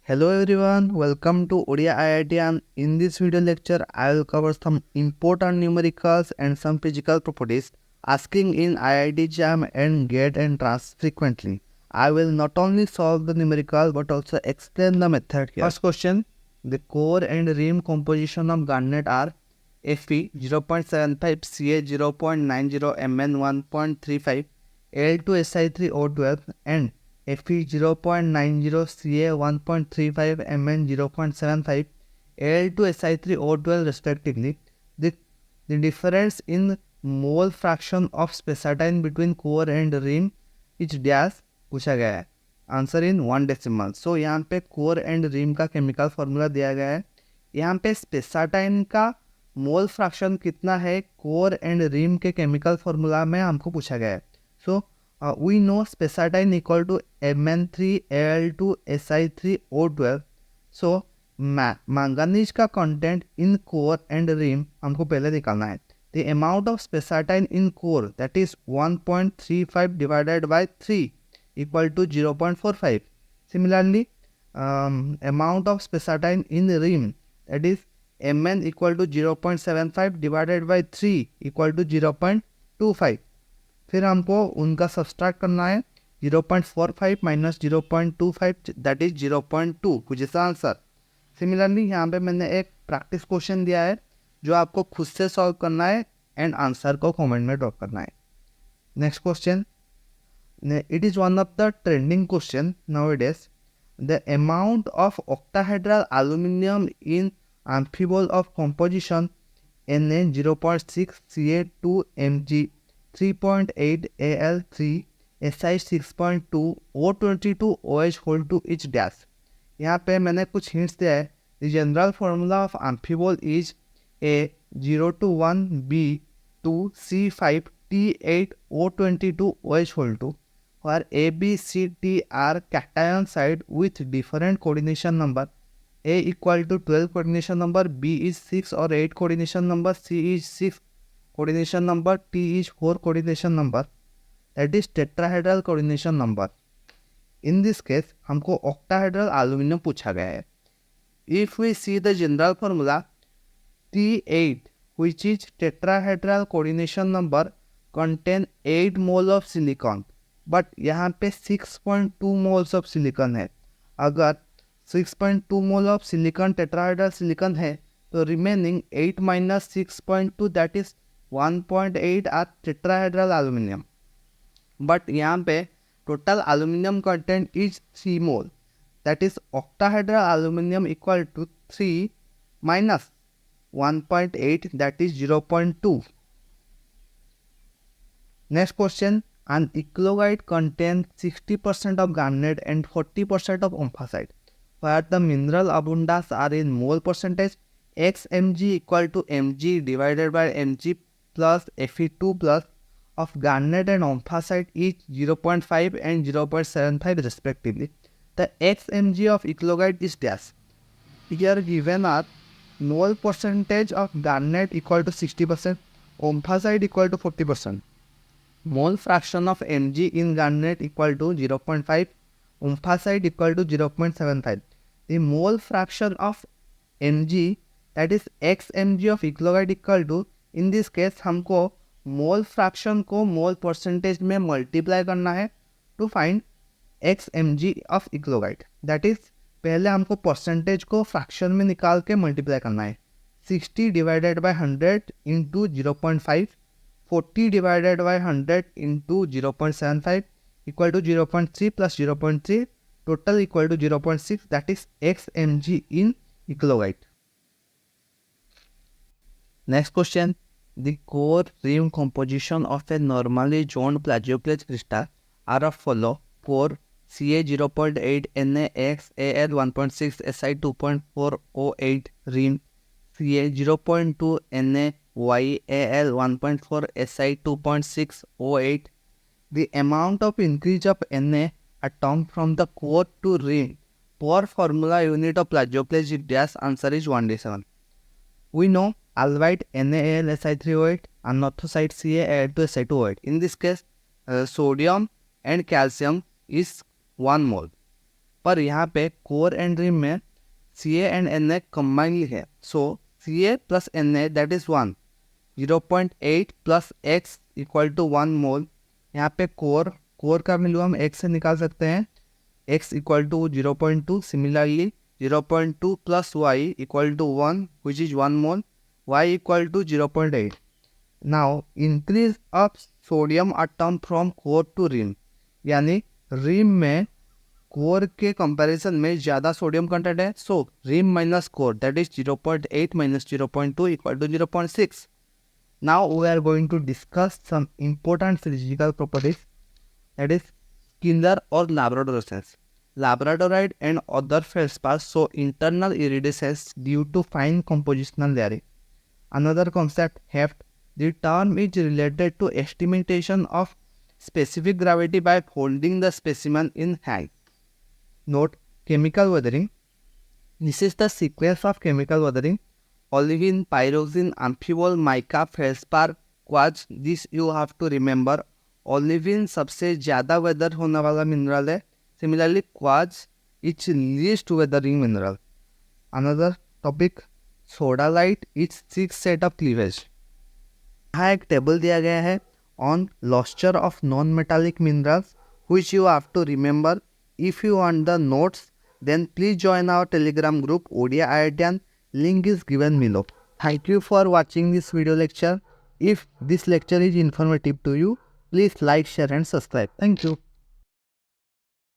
Hello everyone, welcome to ODIA IITian. In this video lecture, I will cover some important numericals and some physical properties asking in IITjam and GET entrance frequently. I will not only solve the numerical but also explain the method here. First question, the core and rim composition of garnet are Fe 0.75, Ca 0.90, Mn 1.35, Al2Si3O12 and Fe 0.90, Ca 1.35, Mn 0.75, Al2Si3O12 respectively. The difference in mole fraction of spessartine between core and rim is dash पूछा गया है. Answer in 1 decimal. सो यहाँ पे core and rim का chemical formula दिया गया है. यहाँ पे स्पेसाटाइन का मोल फ्रैक्शन कितना है कोर एंड रिम के केमिकल फॉर्मूला में हमको पूछा गया है. सो we know spessartine equal to Mn3Al2Si3O12. So manganese का content in core and rim हमको पहले निकालना है. The amount of spessartine in core, that is 1.35 divided by 3 equal to 0.45. Similarly, amount of spessartine in rim, that is Mn equal to 0.75 divided by 3 equal to 0.25. फिर हमको उनका subtract करना है. 0.45 minus 0.25 that is 0.2 कुछ ऐसा answer. Similarly यहाँ पे मैंने एक प्रैक्टिस क्वेश्चन दिया है जो आपको खुद से सॉल्व करना है एंड आंसर को कमेंट में ड्रॉप करना है. Next question, it is one of the trending question nowadays. The amount of octahedral aluminium in amphibole of composition Na 0.6 Ca2 Mg 3.8 Al3 Si 6.2 O22 OH whole 2 each dash. यहाँ पे मैंने कुछ hints दिया है. The general formula of amphibole is A021 B2 C5 T8 O22 OH whole 2, where A, B, C, T are cation side with different coordination number. A equal to 12 coordination number, B is 6 or 8 coordination number, C is 6 coordination number, T is 4 coordination number, that is tetrahedral coordination number. In this case हमको octahedral aluminum पूछा गया है. If we see the general formula, T8 which is tetrahedral coordination number contain 8 mole of silicon, but यहाँ पे 6.2 moles of silicon है. अगर 6.2 mole of silicon tetrahedral silicon है तो remaining 8 minus 6.2 that is 1.8 are tetrahedral aluminum. But यहाँ पे total aluminum content is 3 mole, that is octahedral aluminum equal to 3 minus 1.8 that is 0.2. Next question, an eclogite contains 60% of garnet and 40% of omphacite, where the mineral abundance are in mole percentage. xmg equal to mg divided by mg plus Fe2 plus of garnet and omphacite is 0.5 and 0.75 respectively. The xmg of eclogite is dash. Here given are mole percentage of garnet equal to 60%, omphacite equal to 40%. Mole fraction of mg in garnet equal to 0.5, omphacite equal to 0.75. The mole fraction of mg, that is xmg of eclogite equal to, in this case हमको mole fraction को मोल percentage में multiply करना है to find xmg of eclogite. That is पहले हमको percentage को fraction में निकाल के मल्टीप्लाई करना है. 60 divided by 100 into 0.5, 40 divided by 100 into 0.75 equal to 0.3 plus 0.3 total equal to 0.6, that is xmg in eclogite. Next question, the core rim composition of a normally zoned plagioclase crystal are as follow: core Ca 0.8 NaX Al 1.6 Si 2.4 O8 rim Ca 0.2 NaY Al 1.4 Si 2.6 O8. The amount of increase of Na atom from the core to rim per formula unit of plagioclase is dash. Answer is 1d7. We know albite NaAlSi3O8 and northosite Ca2Si2O8. In this case, sodium and calcium is 1 mole. पर यहाँ पे core and rim में Ca and Na combinedly है. So Ca plus Na that is 1. 0.8 plus x equal to 1 mole. यहाँ पे core का value हम x से निकाल सकते हैं. x equal to 0.2. Similarly 0.2 plus y equal to 1 which is 1 mole. y equal to 0.8. Now increase up sodium atom from core to rim. यानी rim में कोर के कंपैरिजन में ज़्यादा सोडियम कंटेंट है. So rim minus core that is 0.8 minus 0.2 equal to 0.6. Now we are going to discuss some important physical properties, that is Skinner or Labrador cells. Labradorite and other feldspars show internal iridescence due to fine compositional layering. Another concept, heft. The term is related to estimation of specific gravity by holding the specimen in hand. Note, chemical weathering. This is the sequence of chemical weathering. Olivine, pyroxene, amphibole, mica, feldspar, quartz. This you have to remember. Olivine सबसे ज़्यादा weather होने वाला mineral है. Similarly, quartz is least weathering mineral. Another topic, sodalite is 6 set of cleavage. यहाँ एक table दिया गया है on luster of non-metallic minerals which you have to remember. If you want the notes, then please join our Telegram group ODIA IITian. Link is given below. Thank you for watching this video lecture. If this lecture is informative to you, please like, share and subscribe. Thank you.